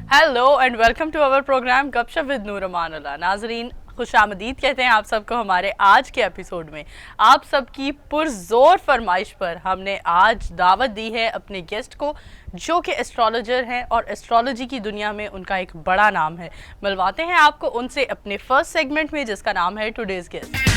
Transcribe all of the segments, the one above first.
Hello and welcome to our programme Gupshup with Noor Amanullah. नाजरीन, खुशामदीद कहते हैं आप सबको हमारे आज के एपिसोड में। आप सबकी पुरजोर फरमाइश पर हमने आज दावत दी है अपने गेस्ट को, जो कि एस्ट्रोलॉजर हैं और एस्ट्रोलॉजी की दुनिया में उनका एक बड़ा नाम है। मिलवाते हैं आपको उनसे अपने फर्स्ट सेगमेंट में, जिसका नाम है टुडेज गेस्ट।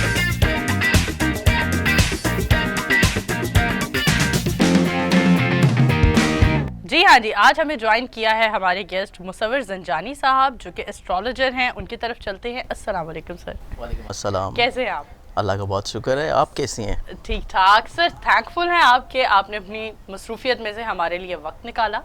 जी हाँ जी, आज हमें ज्वाइन किया है हमारे गेस्ट मुसव्विर ज़ंजानी साहब, जो कि एस्ट्रोलॉजर हैं। उनकी तरफ चलते हैं। अस्सलाम वालेकुम सर। वालेकुम अस्सलाम। कैसे हैं आप? अल्लाह का बहुत शुक्र है, आप कैसी हैं? ठीक ठाक सर। थैंकफुल हैं आपके, आपने अपनी मसरूफियत में से हमारे लिए वक्त निकाला।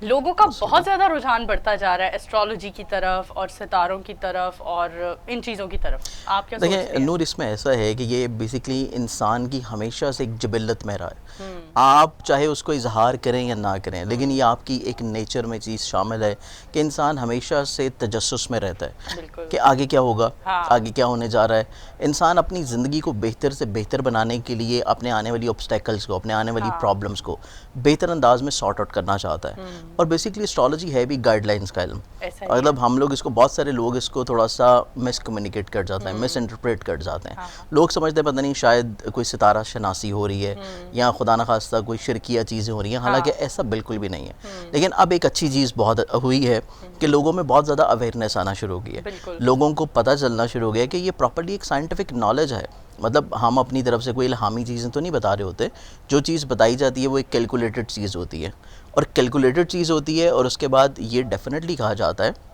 लोगों का बहुत ज़्यादा रुझान बढ़ता जा रहा है एस्ट्रोलॉजी की तरफ और सितारों की तरफ और इन चीज़ों की तरफ। आप क्या सोचते हैं? देखिए नूर, इसमें ऐसा है कि ये बेसिकली इंसान की हमेशा से एक जिबिल्लत में रहा है। आप चाहे उसको इजहार करें या ना करें, लेकिन ये आपकी एक नेचर में चीज़ शामिल है कि इंसान हमेशा से तजस्सुस में रहता है कि आगे क्या होगा, आगे क्या होने जा रहा है। इंसान अपनी ज़िंदगी को बेहतर से बेहतर बनाने के लिए अपने आने वाली ऑब्स्टेकल्स को, अपने आने वाली प्रॉब्लम्स को बेहतर अंदाज में सॉर्ट आउट करना चाहता है। और बेसिकली एस्ट्रोलॉजी है भी गाइडलाइंस का इल्म। मतलब हम लोग इसको, बहुत सारे लोग इसको थोड़ा सा मिस कम्युनिकेट कर जाते हैं, मिस इंटरप्रेट कर जाते हैं। लोग समझते हैं पता नहीं शायद कोई सितारा शनासी हो रही है या खुदा न खास्ता कोई शिरकिया चीज़ें हो रही हैं। हालांकि ऐसा बिल्कुल भी नहीं है। लेकिन अब एक अच्छी चीज़ बहुत हुई है कि लोगों में बहुत ज़्यादा अवेयरनेस आना शुरू हो गई है। लोगों को पता चलना शुरू हो गया कि ये प्रॉपर्ली एक साइंटिफिक नॉलेज है। मतलब हम अपनी तरफ से कोई इल्हामी चीज़ें तो नहीं बता रहे होते। जो चीज़ बताई जाती है वो एक कैलकुलेटेड चीज़ होती है, और कैलकुलेटेड चीज़ होती है। और उसके बाद ये डेफिनेटली कहा जाता है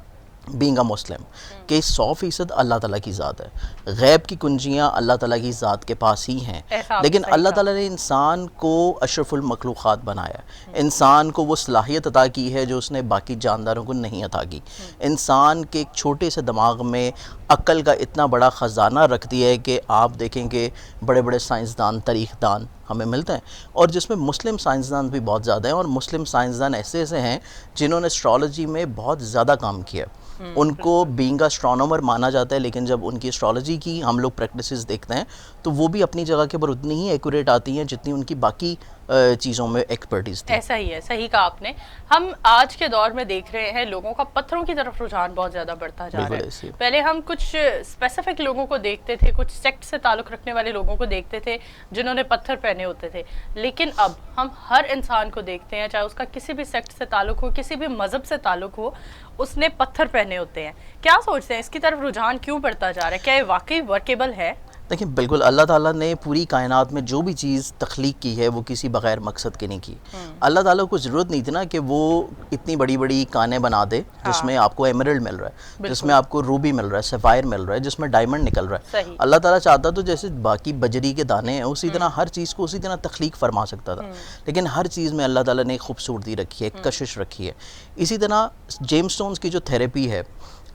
बीइंग अ मुस्लिम कि 100% अल्लाह ताला की ज़ात है। गैब की कुंजियाँ अल्लाह ताला की ज़ात के पास ही हैं। लेकिन अल्लाह ताला ने इंसान को अशरफुल मखलूक़ात बनाया, इंसान को वो सलाहियत अता की है जो उसने बाकी जानदारों को नहीं अता की। इंसान के एक छोटे से दिमाग में अक्ल का इतना बड़ा ख़जाना रख दिया है कि आप देखेंगे बड़े बड़े साइंसदान, तारीख़दान हमें मिलते हैं, और जिसमें मुस्लिम साइंसदान भी बहुत ज़्यादा हैं। और मुस्लिम साइंसदान ऐसे ऐसे हैं जिन्होंने एस्ट्रोलॉजी में बहुत ज़्यादा काम किया। उनको बीइंग एस्ट्रोनॉमर माना जाता है, लेकिन जब उनकी एस्ट्रोलॉजी की हम लोग प्रैक्टिसेस देखते हैं तो वो भी अपनी जगह के ऊपर उतनी ही एक्यूरेट आती हैं जितनी उनकी बाकी चीज़ों में एक्सपर्टीज़ थी। ऐसा ही है, सही कहा आपने। हम आज के दौर में देख रहे हैं लोगों का पत्थरों की तरफ रुझान बहुत ज़्यादा बढ़ता जा रहा है। पहले हम कुछ स्पेसिफिक लोगों को देखते थे, कुछ सेक्ट से ताल्लुक़ रखने वाले लोगों को देखते थे जिन्होंने पत्थर पहने होते थे। लेकिन अब हम हर इंसान को देखते हैं, चाहे उसका किसी भी सेक्ट से ताल्लुक़ हो, किसी भी मज़हब से ताल्लुक़ हो, उसने पत्थर पहने होते हैं। क्या सोचते हैं इसकी तरफ रुझान क्यों बढ़ता जा रहा है? क्या ये वाकई वर्केबल है? देखिए बिल्कुल, अल्लाह ताला ने पूरी कायनात में जो भी चीज़ तख्लीक की है वो किसी बगैर मकसद के नहीं की। अल्लाह ताला को ज़रूरत नहीं थी ना कि वो इतनी बड़ी बड़ी कानें बना दे जिसमें आपको एमरल्ड मिल रहा है, जिसमें आपको रूबी मिल रहा है, सफ़ायर मिल रहा है, जिसमें डायमंड निकल रहा है। अल्लाह ताला चाहता तो जैसे बाकी बजरी के दाने हैं उसी तरह हर चीज़ को उसी तरह तख्लीक फरमा सकता था। लेकिन हर चीज़ में अल्लाह ताला ने खूबसूरती रखी है, कशिश रखी है। इसी तरह जेम्स स्टोन्स की जो थेरेपी है,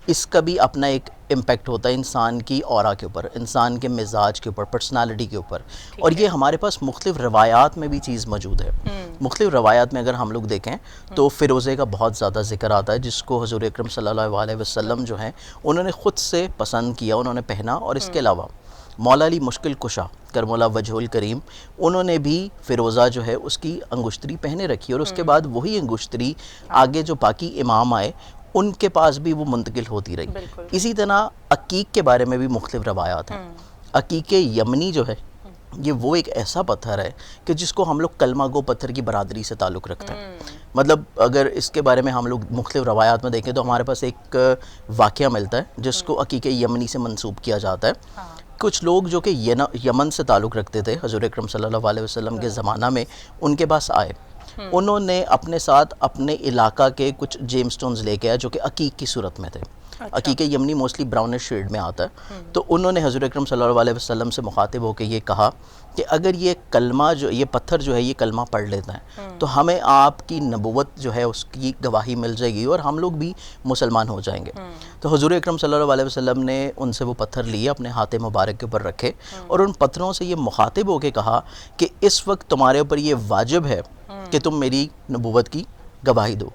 इसका भी अपना एक इम्पैक्ट होता है इंसान की ऑरा के ऊपर, इंसान के मिजाज के ऊपर, पर्सनालिटी के ऊपर। और ये हमारे पास मुख्तलिफ रवायात में भी चीज़ मौजूद है। मुख्तलिफ रवायात में अगर हम लोग देखें तो फ़िरोज़े का बहुत ज़्यादा जिक्र आता है, जिसको हुज़ूर अकरम सल्लल्लाहु अलैहि वसल्लम जो हैं उन्होंने ख़ुद से पसंद किया, उन्होंने पहना। और इसके अलावा मौला अली मुश्किल कुशा करमोला वजहुल करीम, उन्होंने भी फ़िरोज़ा जो है उसकी अंगुश्तरी पहने रखी। और उसके बाद वही अंगुश्तरी आगे जो बाकी इमाम आए उनके पास भी वो मुंतकिल होती रही। इसी तरह अकीक के बारे में भी मुख्तलिफ रवायात हैं। अकीक यमनी जो है ये वो एक ऐसा पत्थर है कि जिसको हम लोग कलमा गो पत्थर की बरादरी से ताल्लुक़ रखते हैं। मतलब अगर इसके बारे में हम लोग मुख्तलिफ रवायात में देखें तो हमारे पास एक वाक़या मिलता है जिसको अकीक यमनी से मंसूब किया जाता है। कुछ लोग जो कि यमन से ताल्लुक़ रखते थे हज़ूर अकरम सल्लल्लाहु अलैहि वसल्लम के ज़माना में, उनके पास आए। उन्होंने अपने साथ अपने इलाका के कुछ जेम्स स्टोन्स लेके आए जो कि अकीक की सूरत में थे। अकीक यमनी मोस्टली ब्राउनिश शेड में आता है। तो उन्होंने हज़ूर अकरम सल्लल्लाहु अलैहि वसल्लम से मुखातिब होकर ये कहा कि अगर ये कलमा जो, ये पत्थर जो है ये कलमा पढ़ लेता है तो हमें आपकी नबुवत जो है उसकी गवाही मिल जाएगी और हम लोग भी मुसलमान हो जाएंगे। तो हुज़ूर अकरम सल्लल्लाहु अलैहि वसल्लम ने उनसे वो पत्थर लिए, अपने हाथ मुबारक के ऊपर रखे और उन पत्थरों से ये मुखातिब होकर कहा कि इस वक्त तुम्हारे ऊपर ये वाजिब है कि तुम मेरी नबुवत की गवाही दो।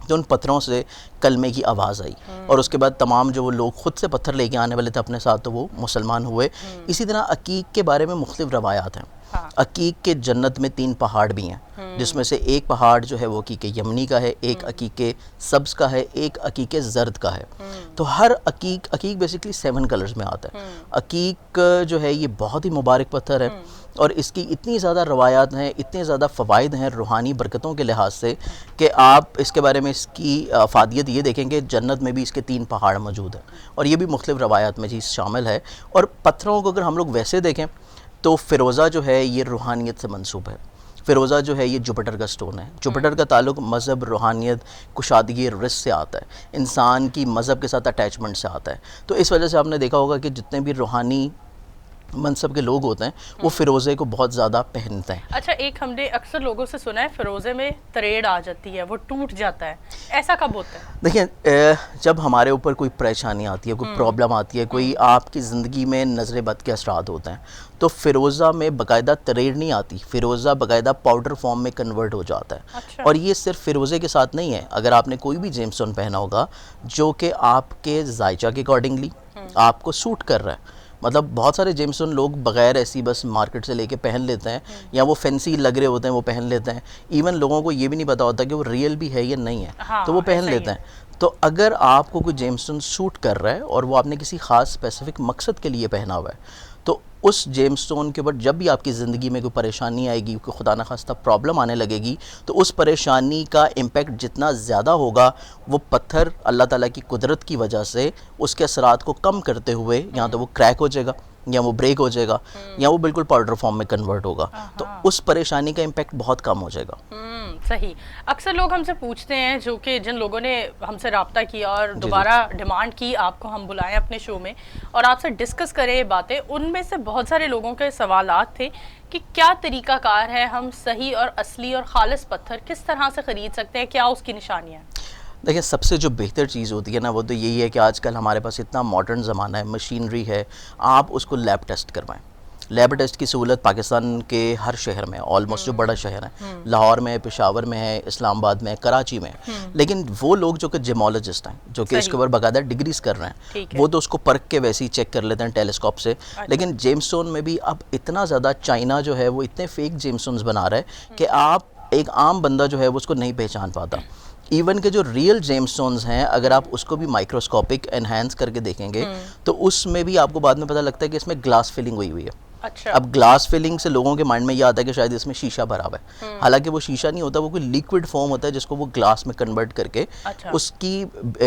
तो उन पत्थरों से कलमे की आवाज़ आई और उसके बाद तमाम जो वो लोग ख़ुद से पत्थर लेके आने वाले थे अपने साथ तो वो मुसलमान हुए। इसी तरह अकीक के बारे में मुख्तलिफ रवायात हैं। हाँ। अकीक के जन्नत में 3 पहाड़ भी हैं, जिसमें से एक पहाड़ जो है वो अकीक यमनी का है, एक अकीक सब्ज़ का है, एक अकीक जर्द का है। तो हर अकीक बेसिकली 7 कलर्स में आता है। अकीक जो है ये बहुत ही मुबारक पत्थर है और इसकी इतनी ज़्यादा रवायात हैं, इतने ज़्यादा फ़वाइद हैं रूहानी बरकतों के लिहाज से कि आप इसके बारे में इसकी अफादियत ये देखेंगे, जन्नत में भी इसके 3 पहाड़ मौजूद हैं और ये भी मुख्तलिफ़ रवायात में चीज़ शामिल है। और पत्थरों को अगर हम लोग वैसे देखें तो फ़िरोज़ा जो है ये रूहानियत से मंसूब है। फ़िरोज़ा जो है ये जुपिटर का स्टोन है। जुपिटर का ताल्लुक मज़हब, रूहानियत, कुशादगी, रिस्क से आता है, इंसान की मज़हब के साथ अटैचमेंट से आता है। तो इस वजह से आपने देखा होगा कि जितने भी रूहानी मनसब के लोग होते हैं वो फ़िरोज़े को बहुत ज़्यादा पहनते हैं। अच्छा, एक हमने अक्सर लोगों से सुना है फ़िरोज़े में तरेड़ आ जाती है, वो टूट जाता है, ऐसा कब होता है? देखिए, जब हमारे ऊपर कोई परेशानी आती है, कोई प्रॉब्लम आती है, कोई आपकी ज़िंदगी में नज़र बद के असरात होते हैं, तो फ़िरोज़ा में बाकायदा तरेड़ नहीं आती, फ़िरोज़ा बाकायदा पाउडर फॉर्म में कन्वर्ट हो जाता है। अच्छा। और ये सिर्फ फ़िरोज़े के साथ नहीं है, अगर आपने कोई भी जेमस्टोन पहना होगा जो कि आपके जायचा के अकॉर्डिंगली आपको सूट कर रहा है, मतलब बहुत सारे जेमस्टोन लोग बग़ैर ऐसी बस मार्केट से लेके पहन लेते हैं या वो फैंसी लग रहे होते हैं वो पहन लेते हैं, इवन लोगों को ये भी नहीं पता होता कि वो रियल भी है या नहीं है। हाँ, तो वो पहन ऐसा ही लेते है। हैं। तो अगर आपको कोई जेमस्टोन सूट कर रहा है और वो आपने किसी ख़ास स्पेसिफिक मकसद के लिए पहना हुआ है, तो उस जेमस्टोन के ऊपर जब भी आपकी ज़िंदगी में कोई परेशानी आएगी, कोई खुदा न खास्ता प्रॉब्लम आने लगेगी, तो उस परेशानी का इम्पेक्ट जितना ज़्यादा होगा वो पत्थर अल्लाह ताला की कुदरत की वजह से उसके असरात को कम करते हुए या तो वो क्रैक हो जाएगा या वो ब्रेक हो जाएगा या वो बिल्कुल पाउडर फॉर्म में कन्वर्ट होगा, तो उस परेशानी का इम्पेक्ट बहुत कम हो जाएगा। सही। अक्सर लोग हमसे पूछते हैं, जो कि जिन लोगों ने हमसे रब्ता किया और दोबारा डिमांड की आपको हम बुलाएं अपने शो में और आपसे डिस्कस करें ये बातें, उनमें से बहुत सारे लोगों के सवालात थे कि क्या तरीकाकार है, हम सही और असली और खालिस पत्थर किस तरह से ख़रीद सकते हैं, क्या उसकी निशानियाँ हैं? देखिए, सबसे जो बेहतर चीज़ होती है ना वो तो यही है कि आजकल हमारे पास इतना मॉडर्न ज़माना है, मशीनरी है, आप उसको लैब टेस्ट करवाएं। लैब टेस्ट की सहूलत पाकिस्तान के हर शहर में, ऑलमोस्ट जो बड़ा शहर है, लाहौर में, पेशावर में है, इस्लामाबाद में, कराची में है। लेकिन वो लोग जो कि जेमोलॉजिस्ट हैं, जो कि इसके ऊपर बाकायदा डिग्रीज कर रहे हैं, वो तो उसको परख के वैसे ही चेक कर लेते हैं टेलीस्कोप से। लेकिन जेमस्टोन में भी अब इतना ज़्यादा चाइना जो है वो इतने फेक जेमस्टोन्स बना रहा है कि आप एक आम बंदा जो है वो उसको नहीं पहचान पाता। इवन के जो रियल जेमस्टोन्स हैं, अगर आप उसको भी माइक्रोस्कोपिक एनहांस करके देखेंगे तो उसमें भी आपको बाद में पता लगता है कि इसमें ग्लास फिलिंग हुई हुई है। अच्छा। अब ग्लास फिलिंग से लोगों के माइंड में ये आता है कि शायद इसमें शीशा भरा हुआ है, हालांकि वो शीशा नहीं होता, वो कोई लिक्विड फॉर्म होता है जिसको वो ग्लास में कन्वर्ट करके उसकी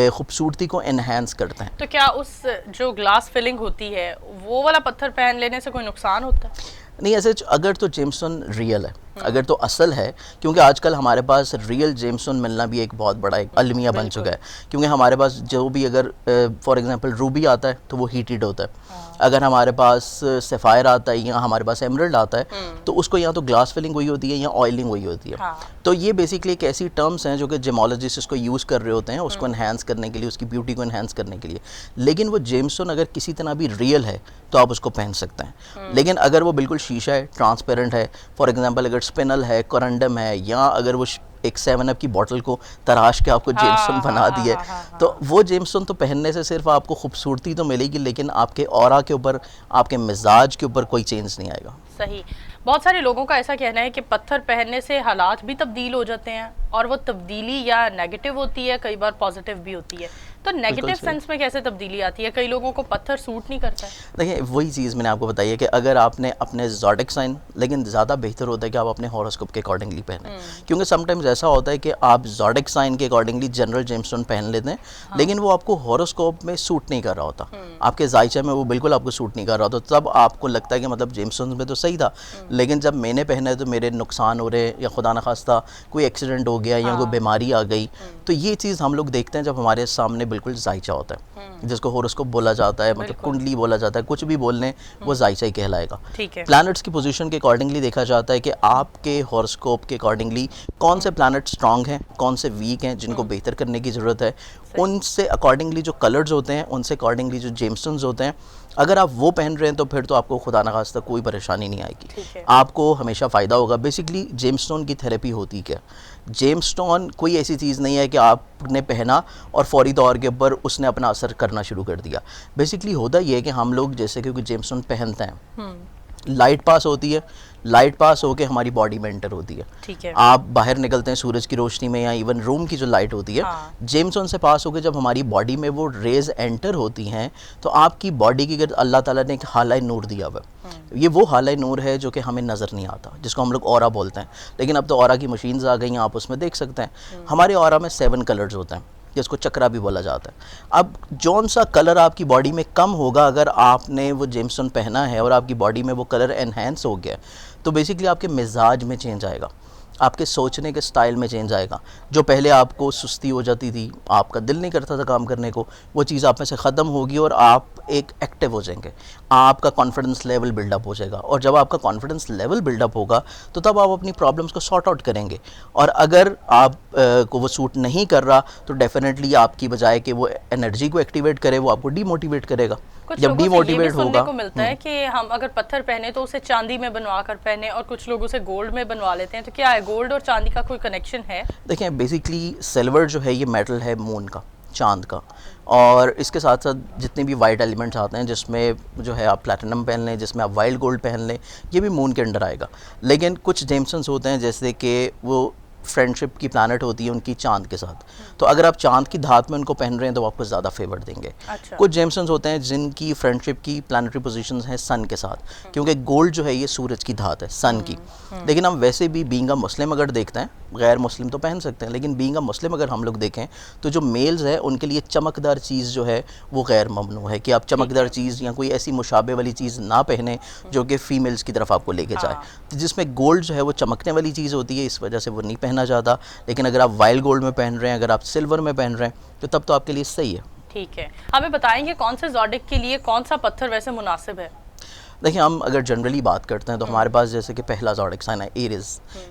खूबसूरती को एनहांस करते हैं। तो क्या उस जो ग्लास फिलिंग होती है वो वाला पत्थर पहन लेने से कोई नुकसान होता है? नहीं, ऐसे अगर तो जेमस्टोन रियल है, अगर तो असल है, क्योंकि आजकल हमारे पास रियल जेमस्टोन मिलना भी एक बहुत बड़ा एक अलमिया बन चुका है। क्योंकि हमारे पास जो भी अगर फॉर एग्जांपल रूबी आता है तो वो हीटेड होता है, अगर हमारे पास सफ़ायर आता है या हमारे पास एमरल्ड आता है तो उसको या तो ग्लास फिलिंग हुई होती है या ऑयलिंग हुई होती है। तो ये बेसिकली एक ऐसी टर्म्स हैं जो कि जेमोलॉजिस्ट इसको यूज़ कर रहे होते हैं उसको एनहांस करने के लिए, उसकी ब्यूटी को एनहांस करने के लिए। लेकिन वो जेमस्टोन अगर किसी तरह भी रियल है तो आप उसको पहन सकते हैं। लेकिन अगर वो बिल्कुल शीशा है, ट्रांसपेरेंट है, फॉर एग्जांपल अगर स्पिनल है, कोरंडम है, या अगर वो एक 7 अप की बोतल को तराश के आपको जेमस्टोन बना दिए, तो वो जेमस्टोन तो पहनने से सिर्फ आपको खूबसूरती तो मिलेगी, लेकिन आपके ऑरा के ऊपर, आपके मिजाज के ऊपर कोई चेंज नहीं आएगा। सही। बहुत सारे लोगों का ऐसा कहना है कि पत्थर पहनने से हालात भी तब्दील हो जाते हैं और वो तब्दीली या नेगेटिव होती है, कई बार पॉजिटिव भी होती है। तो नेगेटिव सेंस में कैसे तब्दीली आती है? कई लोगों को पत्थर सूट नहीं करता है। देखिए, वही चीज़ मैंने आपको बताई है कि अगर आपने अपने ज़ोडिक साइन, लेकिन ज़्यादा बेहतर होता है कि आप अपने हॉरोस्कोप के अकॉर्डिंगली पहने, क्योंकि समटाइम्स ऐसा होता है कि आप ज़ोडिक साइन के अकॉर्डिंगली जनरल जेमस्टोन पहन लेते हैं, लेकिन वो आपको हॉरोस्कोप में सूट नहीं कर रहा होता, आपके जायचा में वो बिल्कुल आपको सूट नहीं कर रहा होता। तब आपको लगता है कि मतलब जेमस्टोन में तो सही था, लेकिन जब मैंने पहना है तो मेरे नुकसान हो रहे, या खुदा न खास्ता कोई एक्सीडेंट हो गया या कोई बीमारी आ गई। तो ये चीज़ हम लोग देखते हैं जब हमारे सामने बिल्कुल जायचा होता है, जिसको होरोस्कोप बोला जाता है, मतलब कुंडली बोला जाता है, कुछ भी बोल लें वो जायचा ही कहलाएगा। प्लैनेट्स की पोजीशन के अकॉर्डिंगली देखा जाता है कि आपके होरोस्कोप के अकॉर्डिंगली कौन से प्लैनेट स्ट्रांग हैं, कौन से वीक हैं, जिनको बेहतर करने की ज़रूरत है, उनसे अकॉर्डिंगली जो कलर्स होते हैं, उनसे अकॉर्डिंगली जो जेमस्टोन्स होते हैं, अगर आप वो पहन रहे हैं तो फिर तो आपको खुदा न खास्ता कोई परेशानी नहीं आएगी, आपको हमेशा फ़ायदा होगा। बेसिकली जेमस्टोन की थेरेपी होती क्या? जेमस्टोन कोई ऐसी चीज़ नहीं है कि आपने पहना और फौरी तौर के ऊपर उसने अपना असर करना शुरू कर दिया। बेसिकली होता ये है कि हम लोग जैसे कि जेमस्टोन पहनते हैं, लाइट पास होती है, लाइट पास होके हमारी बॉडी में एंटर होती है। ठीक है। आप बाहर निकलते हैं सूरज की रोशनी में या इवन रूम की जो लाइट होती है, जेम्सटोन से पास होकर जब हमारी बॉडी में वो रेज एंटर होती हैं तो आपकी बॉडी की अल्लाह ताला ने एक हालाए नूर दिया हुआ है। ये वो हालाए नूर है जो कि हमें नज़र नहीं आता, जिसको हम लोग ऑरा बोलते हैं। लेकिन अब तो ऑरा की मशीन्स आ गई हैं, आप उसमें देख सकते हैं। हमारे ऑरा में 7 कलर्स होते हैं, जिसको चक्रा भी बोला जाता है। अब जौन सा कलर आपकी बॉडी में कम होगा, अगर आपने वो जेम्सटोन पहना है और आपकी बॉडी में वो कलर एनहेंस हो गया, तो बेसिकली आपके मिजाज में चेंज आएगा, आपके सोचने के स्टाइल में चेंज आएगा। जो पहले आपको सुस्ती हो जाती थी, आपका दिल नहीं करता था काम करने को, वो चीज़ आप में से ख़त्म होगी और आप एक एक्टिव हो जाएंगे, आपका कॉन्फिडेंस लेवल बिल्डअप हो जाएगा। और जब आपका कॉन्फिडेंस लेवल बिल्डअप होगा तो तब आप अपनी प्रॉब्लम्स को सॉर्ट आउट करेंगे। और अगर आप को वो सूट नहीं कर रहा तो डेफिनेटली आपकी बजाय कि वो एनर्जी को एक्टिवेट करे, वो आपको डीमोटिवेट करेगा। जब डीमोटिवेट होगा, को मिलता है कि हम अगर पत्थर पहने तो उसे चांदी में बनवा कर पहने, और कुछ लोग उसे गोल्ड में बनवा लेते हैं। तो क्या है, गोल्ड और चांदी का कोई कनेक्शन है? देखिए, बेसिकली सिल्वर जो है ये मेटल है मून का, चांद का, और इसके साथ साथ जितने भी वाइट एलिमेंट्स आते हैं, जिसमें जो है आप प्लैटिनम पहन लें, जिसमें आप वाइल्ड गोल्ड पहन लें, ये भी मून के अंडर आएगा। लेकिन कुछ जेम्सटोन्स होते हैं जैसे कि वो फ्रेंडशिप की प्लानट होती है उनकी चांद के साथ, तो अगर आप चांद की धात में उनको पहन रहे हैं तो वो आपको ज़्यादा फेवर देंगे। अच्छा। कुछ जेम्सटोन्स होते हैं जिनकी फ्रेंडशिप की प्लानिटरी पोजीशंस हैं सन के साथ, क्योंकि गोल्ड जो है ये सूरज की धात है, सन की। लेकिन हम वैसे भी बीइंग अ मुस्लिम अगर देखते हैं, गैर मुस्लिम तो पहन सकते हैं, लेकिन बीइंग अ मुस्लिम अगर हम लोग देखें तो जो मेल्स है उनके लिए चमकदार चीज़ जो है वो गैर ममनू है, कि आप चमकदार चीज़ या कोई ऐसी मुशाबे वाली चीज़ ना पहने जो कि फ़ीमेल्स की तरफ आपको लेके जाए। तो जिसमें गोल्ड जो है वो चमकने वाली चीज़ होती है, इस वजह से वो नहीं पहना जाता। लेकिन अगर आप वाइल्ड गोल्ड में पहन रहे हैं, अगर आप सिल्वर में पहन रहे हैं, तो तब तो आपके लिए सही है। ठीक है, हमें बताएंगे कौन से ज़ोडिक के लिए कौन सा पत्थर वैसे मुनासिब है? देखिए, हम अगर जनरली बात करते हैं तो हमारे पास जैसे कि पहला ज़ोडिक साइन है एरीज।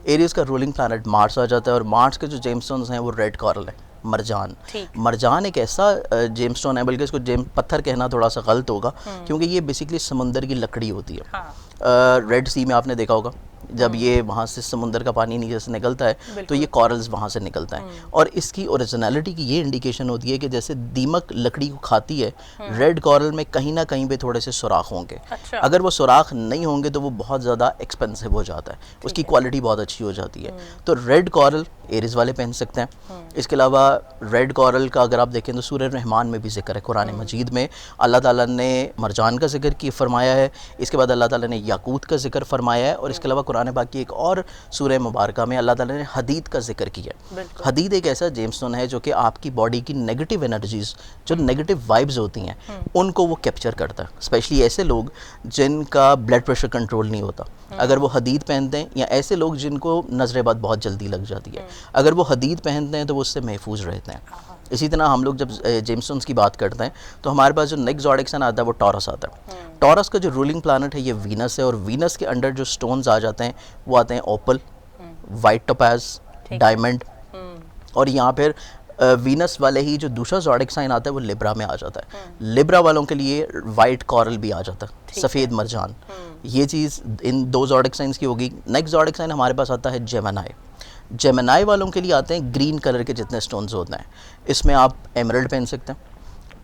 एरीज का रूलिंग प्लैनेट मार्स आ जाता है, और मार्स के जो जेम्सटोन्स हैं वो रेड कॉरल है, मरजान। मरजान एक ऐसा जेम्सटोन है, बल्कि इसको पत्थर कहना थोड़ा सा गलत होगा, क्योंकि ये बेसिकली समुंदर की लकड़ी होती है। रेड सी में आपने देखा होगा, जब ये वहाँ से समुंदर का पानी नीचे से निकलता है तो ये कॉरल्स वहाँ से निकलता है, और इसकी ओरिजिनलिटी की ये इंडिकेशन होती है कि जैसे दीमक लकड़ी को खाती है, रेड कॉरल में कहीं ना कहीं पे थोड़े से सुराख होंगे। अच्छा। अगर वो सुराख नहीं होंगे तो वो बहुत ज़्यादा एक्सपेंसिव हो जाता है, उसकी क्वालिटी बहुत अच्छी हो जाती है। तो रेड कॉरल एरीज वाले पहन सकते हैं। इसके अलावा रेड कॉरल का अगर आप देखें तो सूरह रहमान में भी जिक्र है, कुरान मजीद में अल्लाह ताला ने मरजान का जिक्र की फरमाया है, इसके बाद अल्लाह ताला ने याकूत का जिक्र फरमाया है, और इसके अलावा कुरान पाक की एक और सूरह मुबारक में अल्लाह ताला ने हदीद का जिक्र किया है। हदीद एक ऐसा जेम्सटोन है जो कि आपकी बॉडी की नेगेटिव एनर्जीज, जो नेगेटिव वाइब्स होती हैं, उनको वो कैप्चर करता है। स्पेशली ऐसे लोग जिनका ब्लड प्रेशर कंट्रोल नहीं होता, अगर वो हदीद पहनते हैं, या ऐसे लोग जिनको नज़र-ए-बद बहुत जल्दी लग जाती है, अगर वो हदीद पहनते हैं तो वो उससे महफूज रहते हैं। इसी तरह हम लोग जब जेम्सटोन्स की बात करते हैं तो हमारे पास जो नेक्स्ट ज़ोडिक साइन आता है वो टॉरस आता है। टॉरस का जो रूलिंग प्लैनेट है ये वीनस है, और वीनस के अंडर जो स्टोन्स आ जाते हैं वो आते हैं ओपल, वाइट टोपाज, डायमंड, और यहाँ फिर वीनस वाले ही जो दूसरा ज़ोडिक साइन आता है वो लिब्रा में आ जाता है। लिब्रा वालों के लिए वाइट कॉरल भी आ जाता है, सफ़ेद मरजान। ये चीज़ इन 2 ज़ोडिक साइंस की होगी। नेक्स्ट ज़ोडिक साइन हमारे पास आता है जेमिनी। जेमिनी वालों के लिए आते हैं ग्रीन कलर के जितने स्टोन्स होते हैं, इसमें आप एमरल्ड पहन सकते हैं,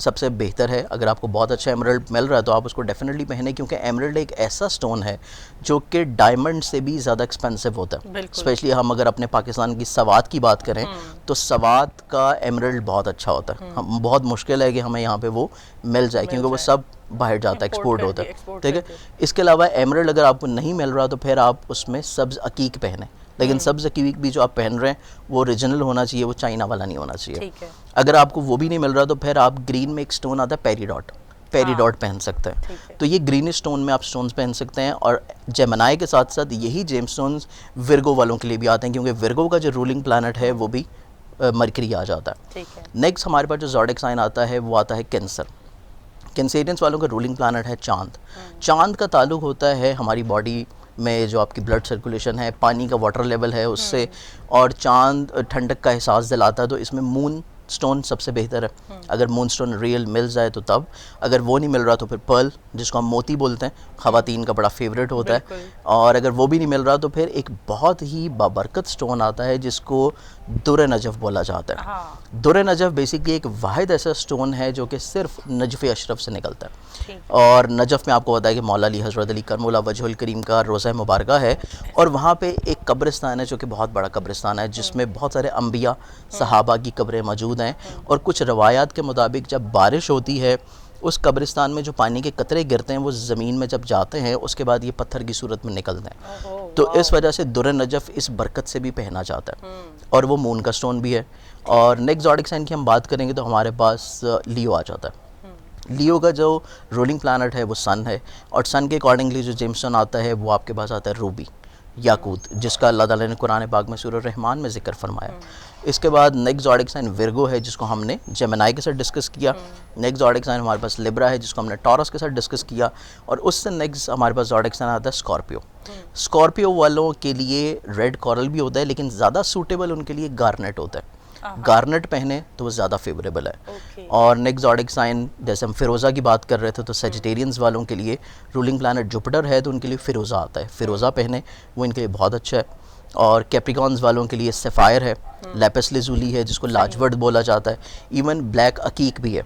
सबसे बेहतर है। अगर आपको बहुत अच्छा एमरल्ड मिल रहा है तो आप उसको डेफिनेटली पहने, क्योंकि एमरल्ड एक ऐसा स्टोन है जो कि डायमंड से भी ज़्यादा एक्सपेंसिव होता है। स्पेशली हम अगर अपने पाकिस्तान की सवात की बात करें तो सवात का एमरल्ड बहुत अच्छा होता है। हम बहुत मुश्किल है कि हमें यहाँ पे वो मिल जाए, क्योंकि वो सब बाहर जाता है, एक्सपोर्ट होता है। ठीक है, इसके अलावा एमरल्ड अगर आपको नहीं मिल रहा तो फिर आप उसमें सब्ज़ अकीक पहने, लेकिन सब्ज़ अकीक भी जो आप पहन रहे हैं वो ओरिजिनल होना चाहिए, वो चाइना वाला नहीं होना चाहिए। अगर आपको वो भी नहीं मिल रहा तो फिर आप ग्रीन में एक स्टोन आता है पेरीडॉट, पेरीडॉट पहन सकते हैं। तो ये ग्रीनिश स्टोन में आप स्टोन्स पहन सकते हैं। और जेमिनी के साथ साथ यही जेम्सटोन्स विर्गो वालों के लिए भी आते हैं, क्योंकि विर्गो का जो रूलिंग प्लैनेट है वो भी मरकरी आ जाता है। नेक्स्ट हमारे पास जो ज़ोडिक साइन आता है वो आता है कैंसर। कैंसेरियंस वालों का रूलिंग प्लैनेट है चांद। चांद का ताल्लुक होता है हमारी बॉडी में जो आपकी ब्लड सर्कुलेशन है, पानी का वाटर लेवल है उससे, और चांद ठंडक का एहसास दिलाता है। तो इसमें मून स्टोन सबसे बेहतर है। अगर मून स्टोन रियल मिल जाए तो तब, अगर वो नहीं मिल रहा तो फिर पर्ल, जिसको हम मोती बोलते हैं, ख़वातीन का बड़ा फेवरेट होता है। और अगर वो भी नहीं मिल रहा तो फिर एक बहुत ही बाबरकत स्टोन आता है जिसको दुर नजफ़ बोला जाता है। हाँ। दुर नजफ़ बेसिकली एक वाहिद ऐसा स्टोन है जो कि सिर्फ नजफ़ अशरफ से निकलता है। और नजफ़ में आपको पता है कि मौला अली हज़रत अली करमुल्ला वजहुल करीम का रोज़ा मुबारक है, और वहाँ पे एक कब्रिस्तान है जो कि बहुत बड़ा कब्रिस्तान है, जिसमें बहुत सारे अंबिया सहाबा की कब्रें मौजूद हैं। और कुछ रवायात के मुताबिक जब बारिश होती है उस कब्रिस्तान में जो पानी के कतरे गिरते हैं वो ज़मीन में जब जाते हैं उसके बाद ये पत्थर की सूरत में निकलते हैं। तो इस वजह से दुर नजफ़ इस बरकत से भी पहना जाता है, और वो मून का स्टोन भी है। और नेक्स्ट ज़ोडिक साइन की हम बात करेंगे तो हमारे पास लियो आ जाता है। लियो का जो रूलिंग प्लानट है वो सन है, और सन के अकॉर्डिंगली जो जेमस्टोन आता है वो आपके पास आता है रूबी, याकूत, जिसका अल्लाह ताला ने कुरान पाक में सूरह रहमान में ज़िक्र फरमाया। इसके बाद नेक्स्ट ज़ोडिक साइन विर्गो है, जिसको हमने जेमिनी के साथ डिस्कस किया। नेक्स्ट ज़ोडिक साइन हमारे पास लिब्रा है, जिसको हमने टॉरस के साथ डिस्कस किया। और उससे नेक्स्ट हमारे पास ज़ोडिक साइन आता है स्कॉर्पियो। स्कॉर्पियो वालों के लिए रेड कॉरल भी होता है, लेकिन ज़्यादा सूटेबल उनके लिए गार्नेट होता है। गार्नेट पहने तो वो ज़्यादा फेवरेबल है। और नेक्स्ट ज़ोडिक साइन जैसे हम फिरोज़ा की बात कर रहे थे, तो सेजिटेरियंस वालों के लिए रूलिंग प्लानट जुपिटर है, तो उनके लिए फिरोज़ा आता है। फिरोज़ा पहने वो इनके लिए बहुत अच्छा है। और कैप्रिकॉन्स वालों के लिए सफ़ायर है, लैपिस लाजुली है जिसको लाजवर्ड बोला जाता है, इवन ब्लैक अकीक भी है।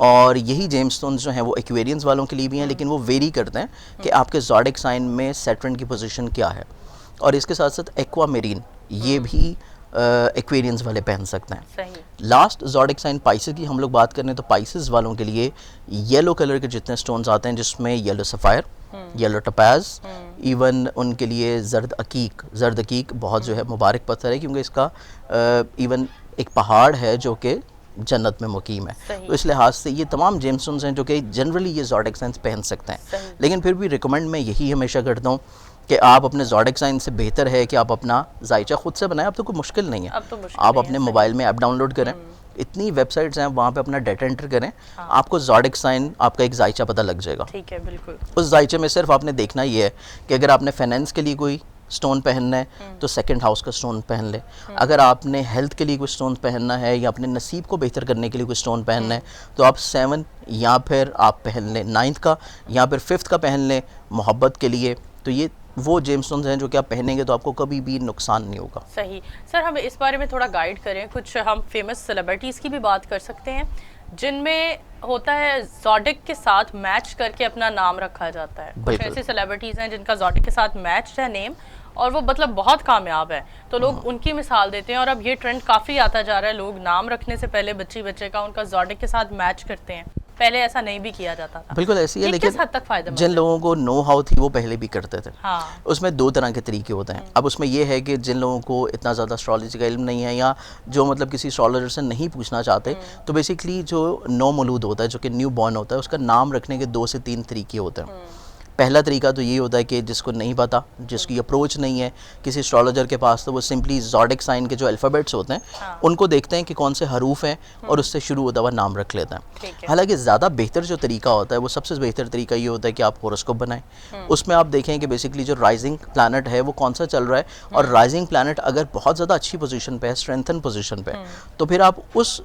और यही जेमस्टोन्स जो हैं वो एक्वेरियंस वालों के लिए भी हैं, लेकिन वो वेरी करते हैं कि आपके ज़ोडिक साइन में सैटर्न की पोजीशन क्या है। और इसके साथ साथ एक्वा मेरीन ये भी एक्वेरियंस वाले पहन सकते हैं। लास्ट ज़ोडिक साइन पाइसेस की हम लोग बात करें तो पाइसेस वालों के लिए येलो कलर के जितने स्टोन्स आते हैं, जिसमें येलो सफ़ायर, येलो टपाज, इवन उनके लिए जर्द अकीक बहुत जो है मुबारक पत्थर है, क्योंकि इसका इवन एक पहाड़ है जो कि जन्नत में मुकीम है। तो इस लिहाज से ये तमाम जेमस्टोन्स हैं जो कि जनरली ये ज़ोडिक साइंस पहन सकते हैं। लेकिन फिर भी रिकमेंड मैं यही हमेशा करता हूँ कि आप अपने ज़ोडिक साइन से बेहतर है कि आप अपना जायचा खुद से बनाएं। अब तो कोई मुश्किल नहीं है, आप अपने मोबाइल में ऐप डाउनलोड करें, इतनी वेबसाइट्स हैं, वहाँ पे अपना डाटा एंटर करें, आपको ज़ोडिक साइन आपका एक जायचा पता लग जाएगा। ठीक है, बिल्कुल। उस जायचे में सिर्फ आपने देखना ये है कि अगर आपने फाइनेंस के लिए कोई स्टोन पहनना है तो सेकंड हाउस का स्टोन पहन ले। अगर आपने हेल्थ के लिए कोई स्टोन पहनना है या अपने नसीब को बेहतर करने के लिए कोई स्टोन पहनना है तो आप 7 या फिर आप पहन लें 9th का, या फिर 5th का पहन लें मोहब्बत के लिए। तो ये वो जेमस्टोन्स हैं जो कि आप पहनेंगे तो आपको कभी भी नुकसान नहीं होगा। सही। सर हमें इस बारे में थोड़ा गाइड करें, कुछ हम फेमस सेलिब्रिटीज़ की भी बात कर सकते हैं जिनमें होता है ज़ोडिक के साथ मैच करके अपना नाम रखा जाता है। कुछ ऐसे सेलिब्रिटीज़ हैं जिनका ज़ोडिक के साथ मैच है नेम, और वो मतलब बहुत कामयाब है, तो लोग उनकी मिसाल देते हैं। और अब ये ट्रेंड काफ़ी आता जा रहा है, लोग नाम रखने से पहले बच्चे का उनका ज़ोडिक के साथ मैच करते हैं। पहले ऐसा नहीं भी किया जाता था। बिल्कुल ऐसी है, लेकिन किस हद तक फायदेमंद जिन लोगों को नो हाउ थी वो पहले भी करते थे। हाँ। उसमें 2 तरह के तरीके होते हैं। अब उसमें ये है कि जिन लोगों को इतना ज़्यादा एस्ट्रोलॉजी का इल्म नहीं है, या जो मतलब किसी एस्ट्रोलॉजर से नहीं पूछना चाहते, तो बेसिकली जो नौ मौलूद होता है, जो कि न्यू बॉर्न होता है, उसका नाम रखने के 2 से 3 तरीके होते हैं। पहला तरीका तो ये होता है कि जिसको नहीं पता, जिसकी अप्रोच नहीं है किसी एस्ट्रोलॉजर के पास, तो वो सिंपली ज़ोडिक साइन के जो अल्फ़ाबेट्स होते हैं उनको देखते हैं कि कौन से हरूफ हैं और उससे शुरू होता हुआ नाम रख लेते हैं। हालांकि ज़्यादा बेहतर जो तरीका होता है वो सबसे बेहतर तरीका ये होता है कि आप होरोस्कोप बनाएं। उसमें आप देखें कि बेसिकली जो राइजिंग प्लानट है वो कौन सा चल रहा है, और राइजिंग प्लानट अगर बहुत ज़्यादा अच्छी पोजीशन पे है, स्ट्रेंथन पोजीशन पे, तो फिर आप उस